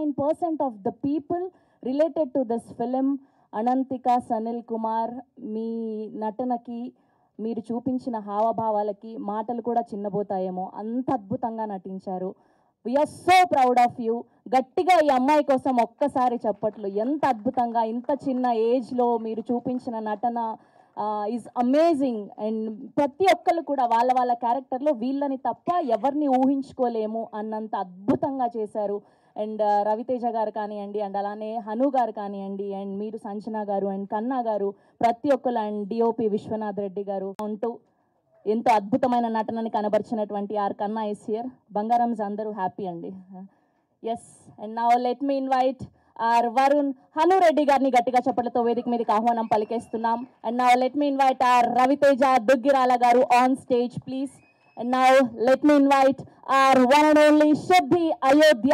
99% of the people related to this film. Ananthika, Sanil Kumar, మీ నటనకి, మీరు చూపించిన హావభావాలకి మాటలు కూడా చిన్నబోతాయేమో, అంత అద్భుతంగా నటించారు. We're so proud of you. గట్టిగా ఈ అమ్మాయి కోసం ఒక్కసారి చెప్పట్లు. ఎంత అద్భుతంగా ఇంత చిన్న ఏజ్లో మీరు చూపించిన నటన ఈజ్ అమేజింగ్. అండ్ ప్రతి ఒక్కళ్ళు కూడా వాళ్ళ వాళ్ళ క్యారెక్టర్లో వీళ్ళని తప్ప ఎవరిని ఊహించుకోలేము అన్నంత అద్భుతంగా చేశారు. అండ్ రవితేజ గారు కానివ్వండి, అండ్ అలానే హను గారు కానివ్వండి, అండ్ మీరు సంజన గారు అండ్ కన్నా గారు, ప్రతి ఒక్కరు, అండ్ డిఓపి విశ్వనాథ్ రెడ్డి గారు ఉంటూ ఎంతో అద్భుతమైన నటనని కనబరిచినటువంటి ఆర్ కన్నా ఇస్ హియర్. బంగారమ్స్ అందరూ హ్యాపీ అండి. Yes, and now let me invite our Varun Hanu Reddy గారిని గట్టిగా చప్పట్లతో వేదిక మీదకి ఆహ్వానం పలికేస్తున్నాం. And now let me invite our Raviteja Duggirala garu on stage please. And now let me invite our one and only Shuddhi Ayodhya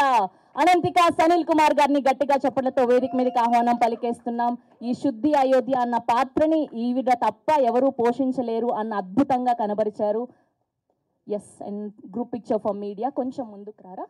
Ananthika Sanil Kumar గారిని గట్టిగా చప్పట్లతో వేదిక మీదకి ఆహ్వానం పలికేస్తున్నాం. ఈ శుద్ధి అయోధ్య అన్న పాత్రని ఈవిడ తప్ప ఎవరూ పోషించలేరు అన్న అద్భుతంగా కనబరిచారు. Yes, and group picture for media కొంచెం ముందుకు రారా.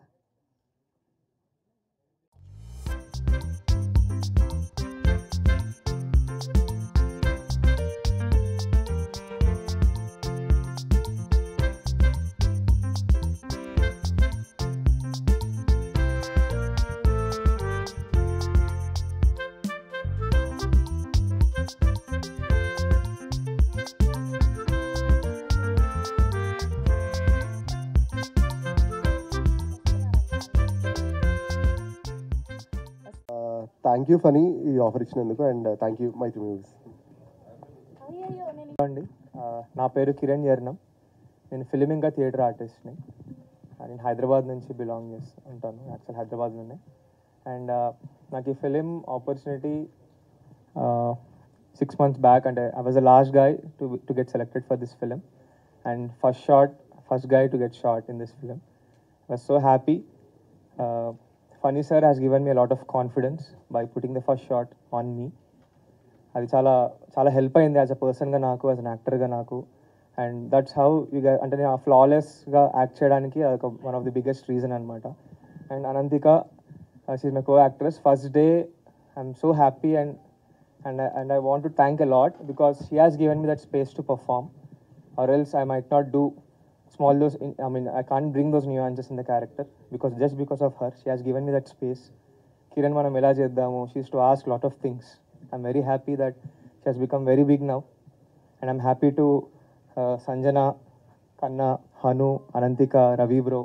థ్యాంక్ యూ ఫనీ ఈ ఆఫర్ ఇచ్చినందుకు, and thank you Mythri movies. అండి, నా పేరు కిరణ్ యర్నం. నేను ఫిలిం ఇంకా థియేటర్ ఆర్టిస్ట్ని. నేను హైదరాబాద్ నుంచి బిలాంగ్ చేస్తూ ఉంటాను. యాక్చువల్ హైదరాబాద్లోనే. అండ్ నాకు ఈ ఫిలిం ఆపర్చునిటీ 6 months బ్యాక్, అంటే I was the last guy to get selected for this film, and first guy to get shot in this film. I was so happy. Funny sir has given me a lot of confidence by putting the first shot on me. అది చాలా help అయింది as a పర్సన్గా నాకు, as an యాక్టర్గా నాకు. And that's how you అంటే నేను ఫ్లాలెస్గా act చేయడానికి అదొక one of the biggest reason అనమాట. And Ananthika, she is my co actress. First day I'm so happy and I want to thank a lot because she has given me that space to perform, or else I might not do I can't bring those nuances in the character just because of her. She has given me that space. Kiran manam ela cheddamu, she used to ask lot of things. I'm very happy that she has become very big now, and I'm happy to Sanjana, Kanna, Hanu, Anantika, Ravi bro,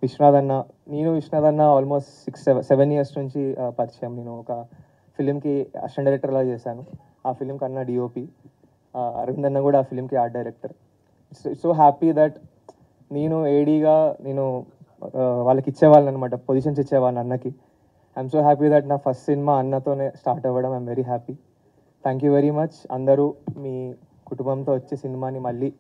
Vishwanath anna almost 6-7 years nunchi పరిచయం. నేను ఒక ఫిలింకి assistant డైరెక్టర్లా చేశాను. ఆ film కన్నా DOP, Arvind అన్న కూడా ఆ ఫిలింకి art director. So happy that నేను ఏడీగా వాళ్ళకి ఇచ్చేవాళ్ళని అనమాట, పొజిషన్స్ ఇచ్చేవాళ్ళని అన్నకి. ఐఎమ్ సో హ్యాపీ దట్ నా ఫస్ట్ సినిమా అన్నతోనే స్టార్ట్ అవ్వడం. I'm very happy. Thank you very much. అందరూ మీ కుటుంబంతో వచ్చే సినిమాని మళ్ళీ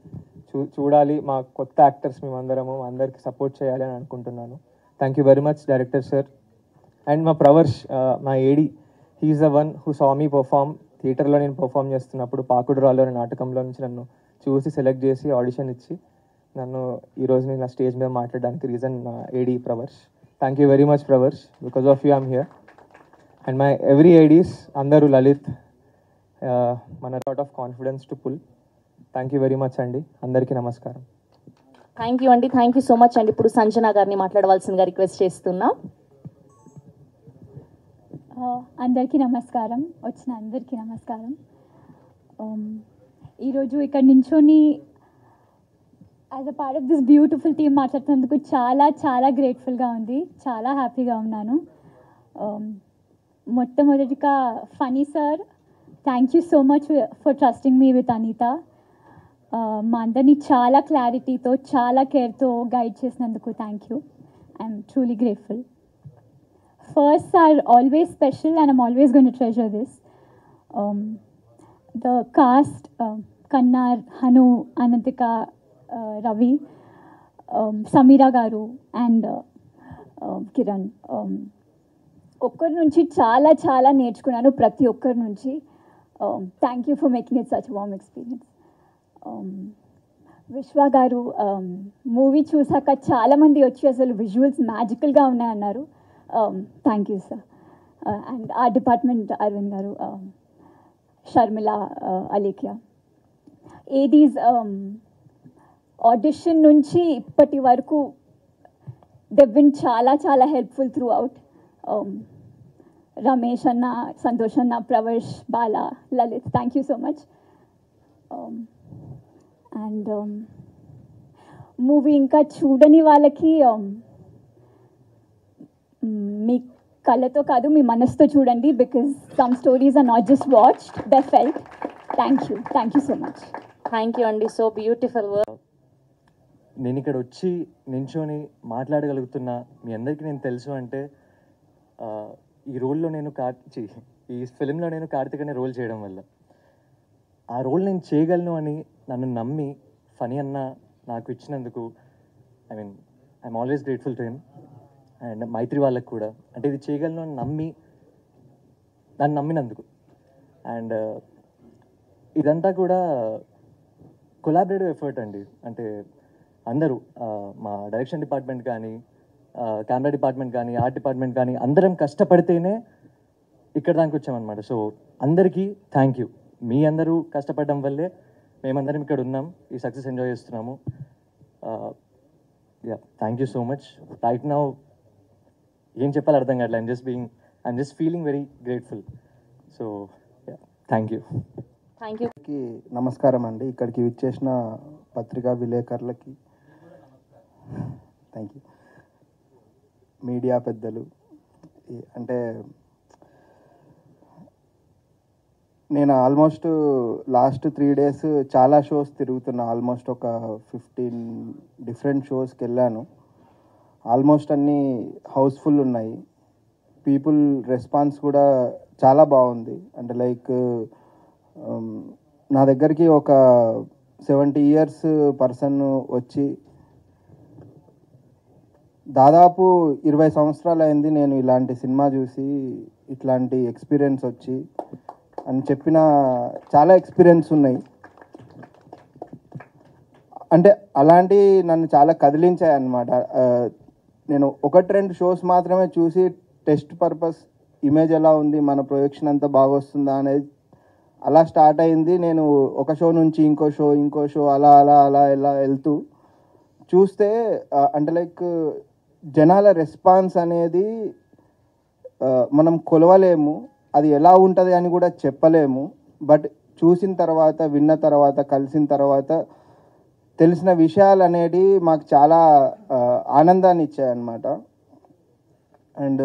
చూడాలి. మా కొత్త యాక్టర్స్ మేమందరము అందరికి సపోర్ట్ చేయాలి అని అనుకుంటున్నాను. Thank you very much director sir. And మా ప్రవర్ష్, మా AD, he is the one who saw me perform. థియేటర్లో నేను పర్ఫామ్ చేస్తున్నప్పుడు పాకుడు రాళ్ళు అనే నాటకంలో నుంచి నన్ను చూసి సెలెక్ట్ చేసి ఆడిషన్ ఇచ్చి నన్ను ఈరోజు నేను స్టేజ్ మీద మాట్లాడడానికి reason AD Pravarsh. Thank you very much Pravarsh. Because of you I'm here. And my every ADs అందరూ, లలిత్, మన lot of confidence to pull. Thank you very much అండి. అందరికీ నమస్కారం. థ్యాంక్ యూ అండి. థ్యాంక్ యూ సో మచ్ అండి. ఇప్పుడు సంజన గారిని మాట్లాడవలసిందిగా రిక్వెస్ట్ చేస్తున్నా. అందరికీ నమస్కారం. వచ్చిన అందరికీ నమస్కారం. ఈరోజు ఇక్కడ నించొని as a part of this beautiful team మాట్లాడుతున్నందుకు చాలా చాలా గ్రేట్ఫుల్గా ఉంది. చాలా హ్యాపీగా ఉన్నాను. మొట్టమొదటిగా Phani sir, thank you so much for trusting me with Anitha. మా అందరినీ చాలా క్లారిటీతో, చాలా కేర్తో గైడ్ చేసినందుకు thank you. I'm truly grateful. Firsts are always special and I'm always going to treasure this. The cast, Kanna, Hanu, Anantika, Ravi, Samira Garu and Kiran. ఒక్కరి నుంచి చాలా చాలా నేర్చుకున్నాను, ప్రతి ఒక్కరి నుంచి. Thank you for making it such warm experience. Vishwa గారు, movie చూసాక చాలామంది వచ్చి అసలు విజువల్స్ మ్యాజికల్గా ఉన్నాయన్నారు. Thank you sir. అండ్ ఆ డిపార్ట్మెంట్ అరవింద్ గారు, షర్మిల, అలేఖ్య. ఏడీస్ ఆడిషన్ నుంచి ఇప్పటి వరకు they've been చాలా హెల్ప్ఫుల్ త్రూ అవుట్. రమేష్ అన్న, సంతోష్ అన్న, Pravarsh, Bala, Lalit, thank you so much. And movie ఇంకా చూడని వాళ్ళకి మీ కళ్ళతో కాదు మీ మనసుతో చూడండి, because some stories are not just watched, they felt. Thank you so much. Thank you అండి, సో బ్యూటిఫుల్ వర్క్. నేను ఇక్కడ వచ్చి నించొని మాట్లాడగలుగుతున్నా మీ అందరికీ నేను తెలుసు అంటే ఈ రోల్లో నేను ఈ ఫిలింలో నేను కార్తిక్ అనే రోల్ చేయడం వల్ల. ఆ రోల్ నేను చేయగలను అని నన్ను నమ్మి ఫనీ అన్న నాకు ఇచ్చినందుకు I'm always grateful to him. And Mythri వాళ్ళకు కూడా, అంటే ఇది చేయగలను అని నన్ను నమ్మినందుకు. అండ్ ఇదంతా కూడా కొలాబరేటివ్ ఎఫర్ట్ అండి. అంటే అందరూ మా డైరెక్షన్ డిపార్ట్మెంట్ కానీ, కెమెరా డిపార్ట్మెంట్ కానీ, ఆర్ట్ డిపార్ట్మెంట్ కానీ అందరం కష్టపడితేనే ఇక్కడ దానికి వచ్చామన్నమాట. సో అందరికీ థ్యాంక్ యూ. మీ అందరూ కష్టపడడం వల్లే మేమందరం ఇక్కడ ఉన్నాం, ఈ సక్సెస్ ఎంజాయ్ చేస్తున్నాము. Yeah, thank you so much. Right now ఏం చెప్పాలి అర్థం కావట్లేదు. I'm just feeling very grateful. So yeah, thank you. Thank you. నమస్కారం అండి. ఇక్కడికి విచ్చేసిన పత్రికా విలేకరులకి థ్యాంక్ యూ. మీడియా పెద్దలు, అంటే నేను ఆల్మోస్ట్ లాస్ట్ 3 days చాలా షోస్ తిరుగుతున్నా. ఆల్మోస్ట్ ఒక 15 డిఫరెంట్ షోస్కి వెళ్ళాను. ఆల్మోస్ట్ అన్నీ హౌస్ఫుల్ ఉన్నాయి. పీపుల్ రెస్పాన్స్ కూడా చాలా బాగుంది. అంటే లైక్ నా దగ్గరికి ఒక 70 years పర్సన్ వచ్చి దాదాపు 20 సంవత్సరాలు అయింది నేను ఇలాంటి సినిమా చూసి, ఇట్లాంటి ఎక్స్పీరియన్స్ వచ్చి అని చెప్పిన చాలా ఎక్స్పీరియన్స్ ఉన్నాయి. అంటే అలాంటి నన్ను చాలా కదిలించాయి అన్నమాట. నేను 1-2 షోస్ మాత్రమే చూసి టెస్ట్ పర్పస్ ఇమేజ్ ఎలా ఉంది, మన ప్రొజెక్షన్ అంతా బాగా వస్తుందా అనేది అలా స్టార్ట్ అయింది. నేను ఒక షో నుంచి ఇంకో షో అలా ఎలా వెళ్తూ చూస్తే అంటే లైక్ జనాల రెస్పాన్స్ అనేది మనం కొలవలేము, అది ఎలా ఉంటుంది అని కూడా చెప్పలేము. బట్ చూసిన తర్వాత, విన్న తర్వాత, కలిసిన తర్వాత తెలిసిన విషయాలు అనేవి మాకు చాలా ఆనందాన్ని ఇచ్చాయన్నమాట. అండ్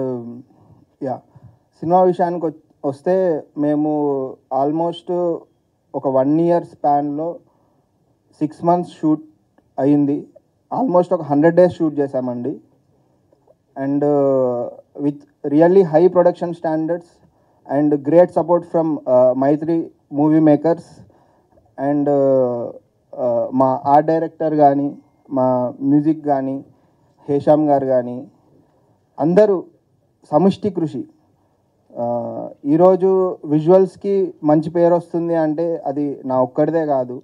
యా, సినిమా విషయానికి వస్తే మేము ఆల్మోస్ట్ ఒక 1 year స్పాన్లో 6 months షూట్ అయ్యింది. ఆల్మోస్ట్ ఒక 100 days షూట్ చేశామండి. And with really high production standards and great support from Mythri movie makers. And మా ఆర్ట్ డైరెక్టర్ కానీ, మా మ్యూజిక్ కానీ, హేషామ్ గారు కానీ అందరూ సమిష్టి కృషి. ఈరోజు విజువల్స్కి మంచి పేరు వస్తుంది అంటే అది నా ఒక్కడిదే కాదు,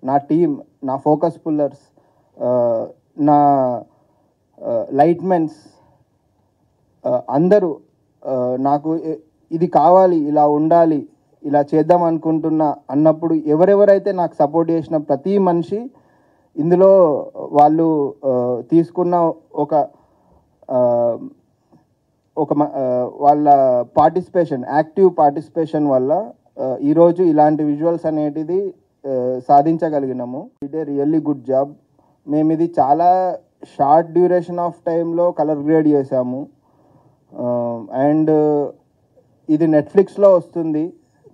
నా టీం, నా ఫోకస్ పుల్లర్స్, నా లైట్మెన్స్ అందరూ నాకు ఇది కావాలి, ఇలా ఉండాలి, ఇలా చేద్దాం అనుకుంటున్నా అన్నప్పుడు ఎవరెవరైతే నాకు సపోర్ట్ చేసిన ప్రతి మనిషి ఇందులో వాళ్ళు తీసుకున్న ఒక వాళ్ళ పార్టిసిపేషన్, యాక్టివ్ పార్టిసిపేషన్ వల్ల ఈరోజు ఇలాంటి విజువల్స్ అనేటిది సాధించగలిగినాము. It a really good job. మేము ఇది చాలా షార్ట్ డ్యూరేషన్ ఆఫ్ టైంలో కలర్ గ్రేడ్ చేసాము. అండ్ ఇది నెట్ఫ్లిక్స్లో వస్తుంది,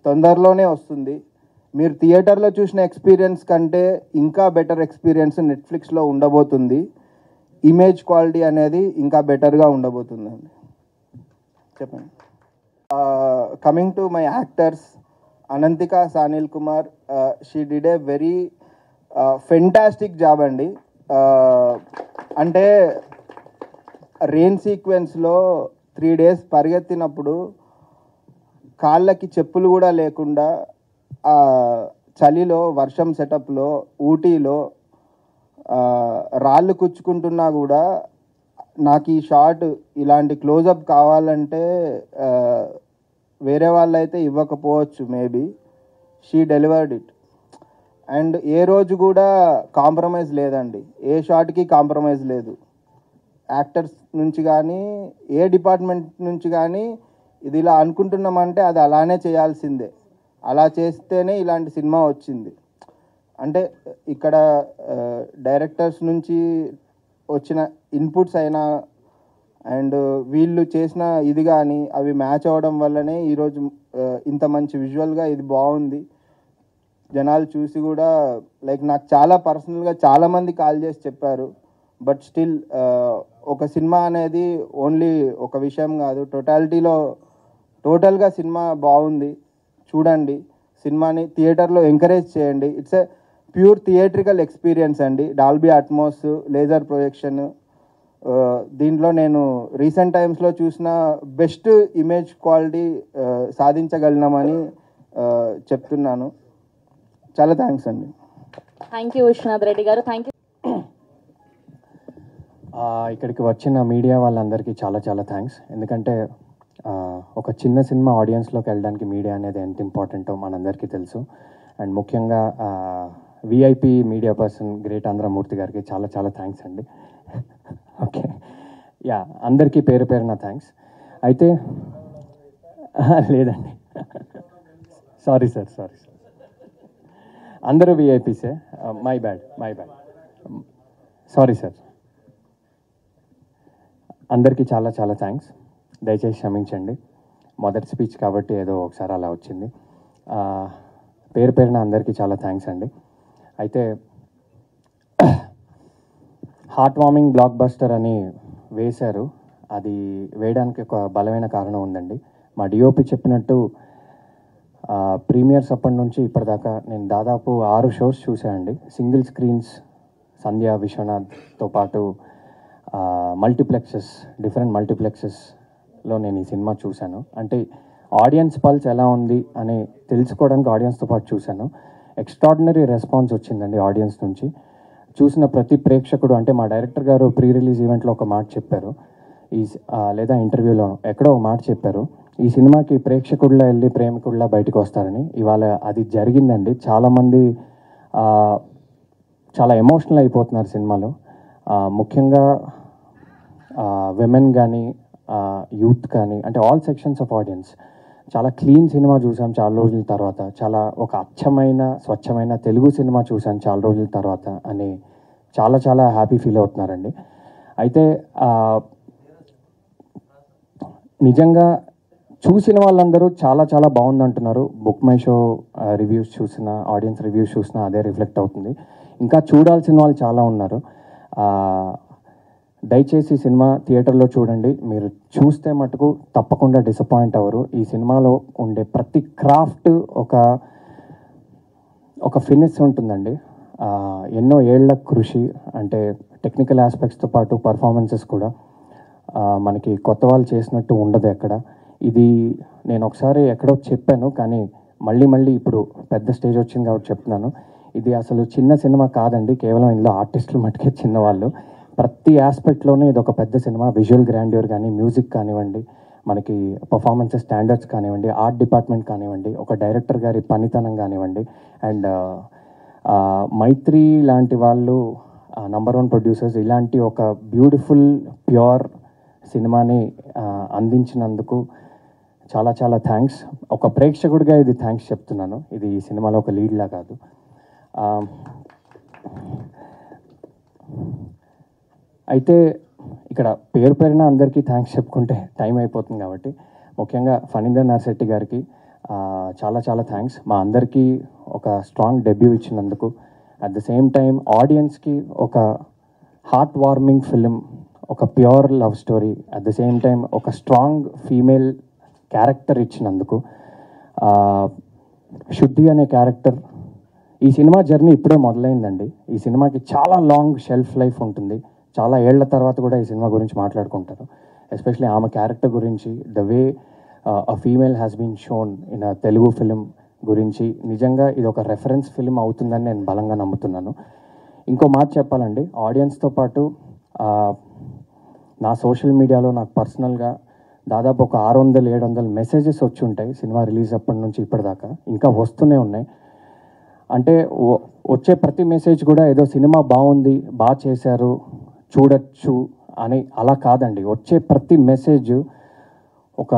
తొందరలోనే వస్తుంది. మీరు థియేటర్లో చూసిన ఎక్స్పీరియన్స్ కంటే ఇంకా బెటర్ ఎక్స్పీరియన్స్ నెట్ఫ్లిక్స్లో ఉండబోతుంది. ఇమేజ్ క్వాలిటీ అనేది ఇంకా బెటర్గా ఉండబోతుందండి. చెప్పండి. Coming to my actors, Ananthika Sanil Kumar, she did a very fantastic job అండి. అంటే రెయిన్ సీక్వెన్స్లో 3 days పరిగెత్తినప్పుడు కాళ్ళకి చెప్పులు కూడా లేకుండా చలిలో, వర్షం సెటప్లో, ఊటీలో రాళ్ళు కుచ్చుకుంటున్నా కూడా నాకు ఈ షాట్ ఇలాంటి క్లోజప్ కావాలంటే వేరే వాళ్ళు అయితే ఇవ్వకపోవచ్చు maybe. She delivered it. And ఏ రోజు కూడా కాంప్రమైజ్ లేదండి, ఏ షాట్కి కాంప్రమైజ్ లేదు. యాక్టర్స్ నుంచి కానీ ఏ డిపార్ట్మెంట్ నుంచి కానీ ఇది ఇలా అనుకుంటున్నామంటే అది అలానే చేయాల్సిందే, అలా చేస్తేనే ఇలాంటి సినిమా వచ్చింది. అంటే ఇక్కడ డైరెక్టర్స్ నుంచి వచ్చిన ఇన్పుట్స్ అయినా అండ్ వీళ్ళు చేసిన ఇది కానీ అవి మ్యాచ్ అవ్వడం వల్లనే ఈరోజు ఇంత మంచి విజువల్గా ఇది బాగుంది. జనాలు చూసి కూడా లైక్ నాకు చాలా పర్సనల్గా చాలామంది కాల్ చేసి చెప్పారు. బట్ స్టిల్ ఒక సినిమా అనేది ఓన్లీ ఒక విషయం కాదు, టోటల్గా సినిమా బాగుంది. చూడండి సినిమాని, థియేటర్లో ఎంకరేజ్ చేయండి. It's a pure theatrical experience అండి. Dolby Atmos, laser projection. దీంట్లో నేను రీసెంట్ టైమ్స్లో చూసిన బెస్ట్ ఇమేజ్ క్వాలిటీ సాధించగలిగినామని చెప్తున్నాను. చాలా థ్యాంక్స్ అండి. థ్యాంక్ యూ విశ్వనాథ్ రెడ్డి గారు. Thank you. ఇక్కడికి వచ్చిన మీడియా వాళ్ళందరికీ చాలా చాలా థ్యాంక్స్. ఎందుకంటే ఒక చిన్న సినిమా ఆడియన్స్లోకి వెళ్ళడానికి మీడియా అనేది ఎంత ఇంపార్టెంటో మనందరికీ తెలుసు. అండ్ ముఖ్యంగా విఐపి మీడియా పర్సన్ గ్రేట్ ఆంధ్రమూర్తి గారికి చాలా చాలా థ్యాంక్స్ అండి. ఓకే, యా, అందరికీ పేరు పేరున థ్యాంక్స్. అయితే లేదండి, సారీ సార్, అందరూ విఐపీసే, మై బ్యాడ్, సారీ సార్. అందరికీ చాలా చాలా థ్యాంక్స్. దయచేసి క్షమించండి, మొదటి స్పీచ్ కాబట్టి ఏదో ఒకసారి అలా వచ్చింది. పేరు పేరున అందరికీ చాలా థ్యాంక్స్ అండి. అయితే హార్ట్ వార్మింగ్ బ్లాక్ బస్టర్ అని వేశారు. అది వేయడానికి ఒక బలమైన కారణం ఉందండి. మా డిఓపి చెప్పినట్టు ప్రీమియర్స్ అప్పటి నుంచి ఇప్పటిదాకా నేను దాదాపు 6 షోస్ చూసానండి. సింగిల్ స్క్రీన్స్, సంధ్య, విశ్వనాథ్తో పాటు డిఫరెంట్ మల్టీప్లెక్సెస్లో నేను ఈ సినిమా చూశాను. అంటే ఆడియన్స్ పల్స్ ఎలా ఉంది అని తెలుసుకోవడానికి ఆడియన్స్తో పాటు చూశాను. ఎక్స్ట్రాడినరీ రెస్పాన్స్ వచ్చిందండి ఆడియన్స్ నుంచి. చూసిన ప్రతి ప్రేక్షకుడు, అంటే మా డైరెక్టర్ గారు ప్రీ రిలీజ్ ఈవెంట్లో ఒక మాట చెప్పారు, లేదా ఇంటర్వ్యూలో ఎక్కడో ఒక మాట చెప్పారు, ఈ సినిమాకి ప్రేక్షకుడిలా వెళ్ళి ప్రేమికుడిలా బయటకు వస్తారని. ఇవాళ అది జరిగిందండి. చాలామంది చాలా ఎమోషనల్ అయిపోతున్నారు సినిమాలో. ముఖ్యంగా విమెన్ కానీ యూత్ కానీ, అంటే ఆల్ సెక్షన్స్ ఆఫ్ ఆడియన్స్. చాలా క్లీన్ సినిమా చూసాం చాలా రోజుల తర్వాత, చాలా ఒక అచ్చమైన స్వచ్ఛమైన తెలుగు సినిమా చూసాను చాలా రోజుల తర్వాత అని చాలా చాలా హ్యాపీ ఫీల్ అవుతున్నారండి. అయితే నిజంగా చూసిన వాళ్ళందరూ చాలా చాలా బాగుంది అంటున్నారు. బుక్ మై షో రివ్యూస్ చూసిన, ఆడియన్స్ రివ్యూస్ చూసినా అదే రిఫ్లెక్ట్ అవుతుంది. ఇంకా చూడాల్సిన వాళ్ళు చాలా ఉన్నారు. దయచేసి సినిమా థియేటర్లో చూడండి. మీరు చూస్తే మటుకు తప్పకుండా డిసప్పాయింట్ అవ్వరు. ఈ సినిమాలో ఉండే ప్రతి క్రాఫ్ట్ ఒక ఫినిష్ ఉంటుందండి. ఎన్నో ఏళ్ల కృషి, అంటే టెక్నికల్ ఆస్పెక్ట్స్తో పాటు పర్ఫార్మెన్సెస్ కూడా మనకి కొత్త వాళ్ళు చేసినట్టు ఉండదు ఎక్కడ. ఇది నేను ఒకసారి ఎక్కడో చెప్పాను, కానీ మళ్ళీ ఇప్పుడు పెద్ద స్టేజ్ వచ్చింది కాబట్టి చెప్తున్నాను. ఇది అసలు చిన్న సినిమా కాదండి, కేవలం ఇందులో ఆర్టిస్టులు మటుకే చిన్నవాళ్ళు. ప్రతి ఆస్పెక్ట్లోనే ఇది ఒక పెద్ద సినిమా. విజువల్ గ్రాండ్యూర్ కానీ, మ్యూజిక్ కానివ్వండి, మనకి పర్ఫార్మెన్సెస్ స్టాండర్డ్స్ కానివ్వండి, ఆర్ట్ డిపార్ట్మెంట్ కానివ్వండి, ఒక డైరెక్టర్ గారి పనితనం కానివ్వండి, అండ్ మైత్రి లాంటి వాళ్ళు నంబర్ 1 ప్రొడ్యూసర్స్ ఇలాంటి ఒక బ్యూటిఫుల్ ప్యూర్ సినిమాని అందించినందుకు చాలా చాలా థ్యాంక్స్. ఒక ప్రేక్షకుడిగా ఇది థ్యాంక్స్ చెప్తున్నాను. ఇది ఈ సినిమాలో ఒక లీడ్లా కాదు. అయితే ఇక్కడ పేరు పేరున అందరికీ థ్యాంక్స్ చెప్పుకుంటే టైం అయిపోతుంది కాబట్టి, ముఖ్యంగా ఫణీందర్ నర్శెట్టి గారికి చాలా చాలా థ్యాంక్స్. మా అందరికీ ఒక స్ట్రాంగ్ డెబ్యూ ఇచ్చినందుకు, అట్ ద సేమ్ టైం ఆడియన్స్కి ఒక హార్ట్ వార్మింగ్ ఫిలిం, ఒక pure love story, at the same time ఒక స్ట్రాంగ్ ఫీమేల్ క్యారెక్టర్ ఇచ్చినందుకు. శుద్ధి అనే క్యారెక్టర్, ఈ సినిమా జర్నీ ఇప్పుడే మొదలైందండి. ఈ సినిమాకి చాలా లాంగ్ షెల్ఫ్ లైఫ్ ఉంటుంది. చాలా ఏళ్ల తర్వాత కూడా ఈ సినిమా గురించి మాట్లాడుకుంటారు. ఎస్పెషలీ ఆమె క్యారెక్టర్ గురించి, the way a female has been shown in a Telugu film గురించి నిజంగా ఇది ఒక రెఫరెన్స్ ఫిలిం అవుతుందని నేను బలంగా నమ్ముతున్నాను. ఇంకో మాట చెప్పాలండి, ఆడియన్స్తో పాటు నా సోషల్ మీడియాలో నాకు పర్సనల్గా దాదాపు ఒక 600-700 మెసేజెస్ వచ్చి ఉంటాయి సినిమా రిలీజ్ అప్పటి నుంచి ఇప్పటిదాకా, ఇంకా వస్తూనే ఉన్నాయి. అంటే వచ్చే ప్రతి మెసేజ్ కూడా ఏదో సినిమా బాగుంది, బాగా చేశారు, చూడొచ్చు అని అలా కాదండి. వచ్చే ప్రతి మెసేజ్ ఒక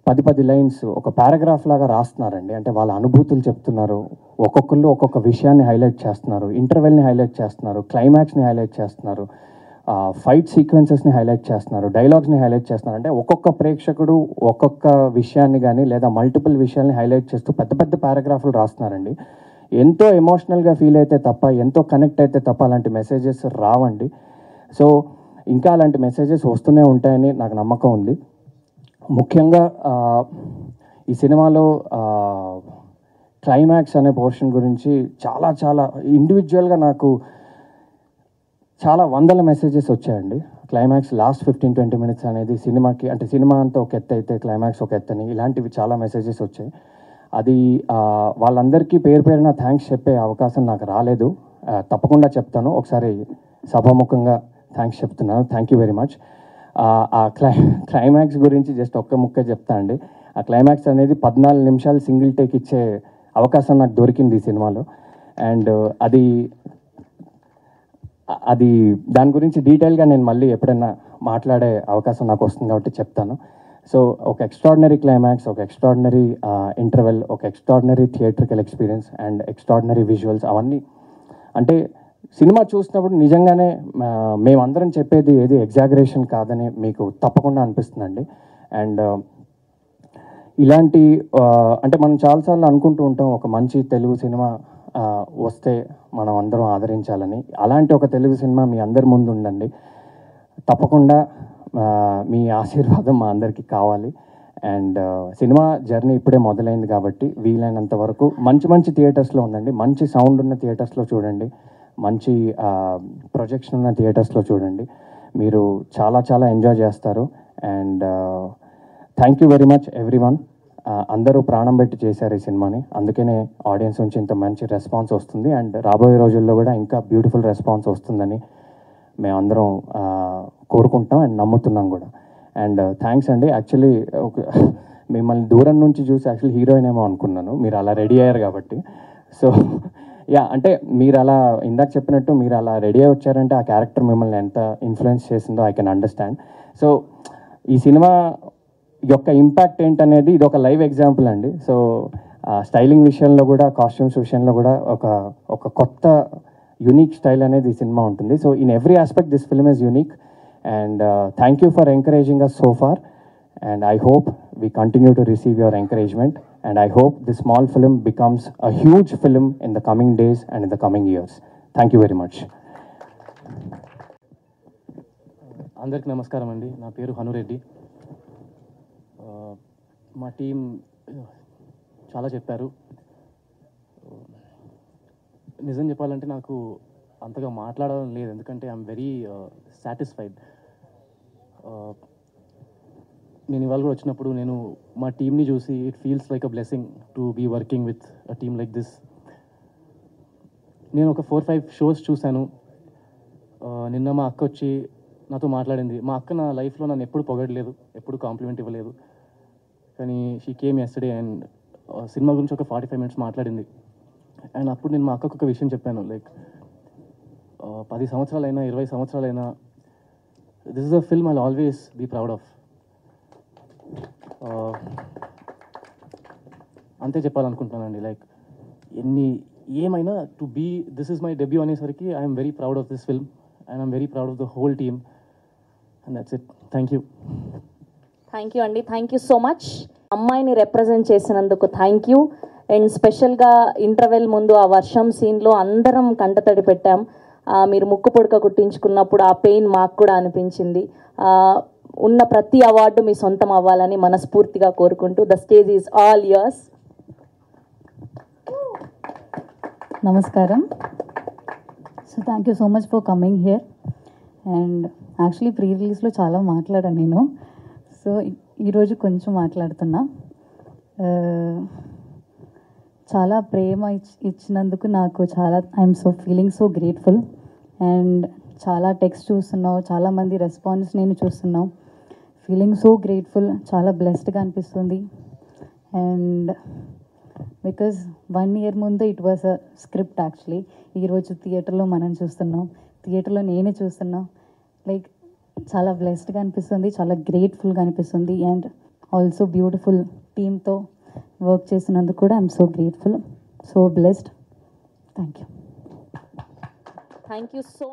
10 లైన్స్, ఒక పారాగ్రాఫ్ లాగా రాస్తున్నారండి. అంటే వాళ్ళ అనుభూతులు చెప్తున్నారు, ఒక్కొక్కళ్ళు ఒక్కొక్క విషయాన్ని హైలైట్ చేస్తున్నారు, ఇంటర్వెల్ని హైలైట్ చేస్తున్నారు, క్లైమాక్స్ని హైలైట్ చేస్తున్నారు, ఫైట్ సీక్వెన్సెస్ని హైలైట్ చేస్తున్నారు, డైలాగ్స్ని హైలైట్ చేస్తున్నారు. అంటే ఒక్కొక్క ప్రేక్షకుడు ఒక్కొక్క విషయాన్ని కానీ లేదా మల్టిపుల్ విషయాల్ని హైలైట్ చేస్తూ పెద్ద పెద్ద పారాగ్రాఫ్లు రాస్తున్నారండి. ఎంతో ఎమోషనల్గా ఫీల్ అయితే తప్ప, ఎంతో కనెక్ట్ అయితే తప్ప అలాంటి మెసేజెస్ రావండి. సో ఇంకా అలాంటి మెసేజెస్ వస్తూనే ఉంటాయని నాకు నమ్మకం ఉంది. ముఖ్యంగా ఈ సినిమాలో క్లైమాక్స్ అనే పోర్షన్ గురించి చాలా చాలా ఇండివిజువల్గా నాకు చాలా వందల మెసేజెస్ వచ్చాయండి. క్లైమాక్స్ లాస్ట్ 15-20 మినిట్స్ అనేది సినిమాకి, అంటే సినిమా అంతా ఒక ఎత్తు అయితే క్లైమాక్స్ ఒక ఎత్తని, ఇలాంటివి చాలా మెసేజెస్ వచ్చాయి. అది వాళ్ళందరికీ పేరు పేరున థ్యాంక్స్ చెప్పే అవకాశం నాకు రాలేదు. తప్పకుండా చెప్తాను, ఒకసారి సభాముఖంగా థ్యాంక్స్ చెప్తున్నాను. Thank you very much. ఆ క్లైమాక్స్ గురించి జస్ట్ ఒక్క ముక్క చెప్తా అండి. ఆ క్లైమాక్స్ అనేది 14 నిమిషాలు సింగిల్ టేక్ ఇచ్చే అవకాశం నాకు దొరికింది ఈ సినిమాలో. అండ్ అది దాని గురించి డీటెయిల్గా నేను మళ్ళీ ఎప్పుడైనా మాట్లాడే అవకాశం నాకు వస్తుంది కాబట్టి చెప్తాను. సో ఒక ఎక్స్ట్రాడినరీ క్లైమాక్స్, ఒక ఎక్స్ట్రాడినరీ ఇంటర్వెల్, ఒక extraordinary theatrical experience and extraordinary visuals, అవన్నీ అంటే సినిమా చూసినప్పుడు నిజంగానే మేమందరం చెప్పేది ఏది ఎగ్జాగరేషన్ కాదని మీకు తప్పకుండా అనిపిస్తుందండి. అండ్ ఇలాంటి అంటే మనం చాలాసార్లు అనుకుంటూ ఉంటాం ఒక మంచి తెలుగు సినిమా వస్తే మనం అందరం ఆదరించాలని. అలాంటి ఒక తెలుగు సినిమా మీ అందరి ముందు ఉండండి. తప్పకుండా మీ ఆశీర్వాదం మా అందరికీ కావాలి. అండ్ సినిమా జర్నీ ఇప్పుడే మొదలైంది కాబట్టి వీలైనంత వరకు మంచి మంచి థియేటర్స్లో ఉందండి, మంచి సౌండ్ ఉన్న థియేటర్స్లో చూడండి, మంచి ప్రొజెక్షన్ ఉన్న థియేటర్స్లో చూడండి. మీరు చాలా చాలా ఎంజాయ్ చేస్తారు. And thank you very much everyone. అందరూ ప్రాణం పెట్టి చేశారు ఈ సినిమాని, అందుకనే ఆడియన్స్ నుంచి ఇంత మంచి రెస్పాన్స్ వస్తుంది. అండ్ రాబోయే రోజుల్లో కూడా ఇంకా బ్యూటిఫుల్ రెస్పాన్స్ వస్తుందని మేమందరం కోరుకుంటాం అండ్ నమ్ముతున్నాం కూడా. అండ్ థ్యాంక్స్ అండి. యాక్చువల్లీ మిమ్మల్ని దూరం నుంచి చూసి యాక్చువల్లీ హీరోయిన్ ఏమో అనుకున్నాను, మీరు అలా రెడీ అయ్యారు కాబట్టి. సో అంటే మీరు అలా ఇందాక చెప్పినట్టు మీరు అలా రెడీ అయి వచ్చారంటే ఆ క్యారెక్టర్ మిమ్మల్ని ఎంత ఇన్ఫ్లుయెన్స్ చేసిందో ఐ కెన్ అండర్స్టాండ్. సో ఈ సినిమా యొక్క ఇంపాక్ట్ ఏంటనేది ఇది ఒక లైవ్ ఎగ్జాంపుల్ అండి. సో స్టైలింగ్ విషయంలో కూడా, కాస్ట్యూమ్స్ విషయంలో కూడా ఒక కొత్త యూనిక్ స్టైల్ అనేది ఈ సినిమా ఉంటుంది. So in every aspect this film is unique. And thank you for encouraging us so far. And I hope we continue to receive your encouragement. And I hope this small film becomes a huge film in the coming days and in the coming years. Thank you very much. అందరికి నమస్కారం అండి. నా పేరు హనురెడ్డి. మా team చాలా చెప్పారు. నిజం చెప్పాలంటే నాకు అంతగా మాట్లాడడం లేదు, ఎందుకంటే ఐఎమ్ వెరీ సాటిస్ఫైడ్. నేను ఇవాళ కూడా వచ్చినప్పుడు నేను మా టీమ్ని చూసి it feels like a blessing to be working with a team like this. నేను ఒక 4-5 షోస్ చూశాను. నిన్న మా అక్క వచ్చి నాతో మాట్లాడింది. మా అక్క నా లైఫ్లో నన్ను ఎప్పుడు పొగడలేదు, ఎప్పుడు కాంప్లిమెంట్ ఇవ్వలేదు. కానీ she came yesterday and cinema గురించి ఒక 45 minutes మాట్లాడింది. అండ్ అప్పుడు నేను మా అక్కకు ఒక విషయం చెప్పాను, లైక్ 10 సంవత్సరాలైనా 20 సంవత్సరాలైనా this is a film I'll always be proud of. అంతే చెప్పాలనుకుంటున్నానండి. లైక్ ఏమైనా to be this is my debut అనేసరికి I'm very proud of this film and I'm very proud of the whole team and that's it. Thank you. Thank you అండి. Thank you so much. అమ్మాయిని represent చేసినందుకు thank you. And స్పెషల్గా interval ముందు ఆ వర్షం సీన్లో అందరం కంటతడి పెట్టాం. మీరు ముక్కు పొడక కుట్టించుకున్నప్పుడు ఆ పెయిన్ మాకు కూడా అనిపించింది. ఉన్న ప్రతి అవార్డు మీ సొంతం అవ్వాలని మనస్ఫూర్తిగా కోరుకుంటూ the stage is all yours. నమస్కారం. So thank you so much for coming here. And actually pre రిలీజ్లో చాలా మాట్లాడాను నేను. సో ఈరోజు కొంచెం మాట్లాడుతున్నా. చాలా ప్రేమ ఇచ్చినందుకు నాకు చాలా I'm so feeling so grateful. And చాలా టెక్స్ట్ చూస్తున్నావు, చాలామంది రెస్పాన్స్ నేను చూస్తున్నాం. ఫీలింగ్ సో గ్రేట్ఫుల్, చాలా బ్లెస్డ్గా అనిపిస్తుంది. అండ్ బికాజ్ 1 year ముందు it was a script actually. ఈరోజు థియేటర్లో మనం చూస్తున్నాం, థియేటర్లో నేనే చూస్తున్నాం. లైక్ చాలా బ్లెస్డ్గా అనిపిస్తుంది, చాలా గ్రేట్ఫుల్గా అనిపిస్తుంది. అండ్ ఆల్సో బ్యూటిఫుల్ టీమ్తో వర్క్ చేసినందుకు కూడా I'm so grateful, so blessed. Thank you. Thank you so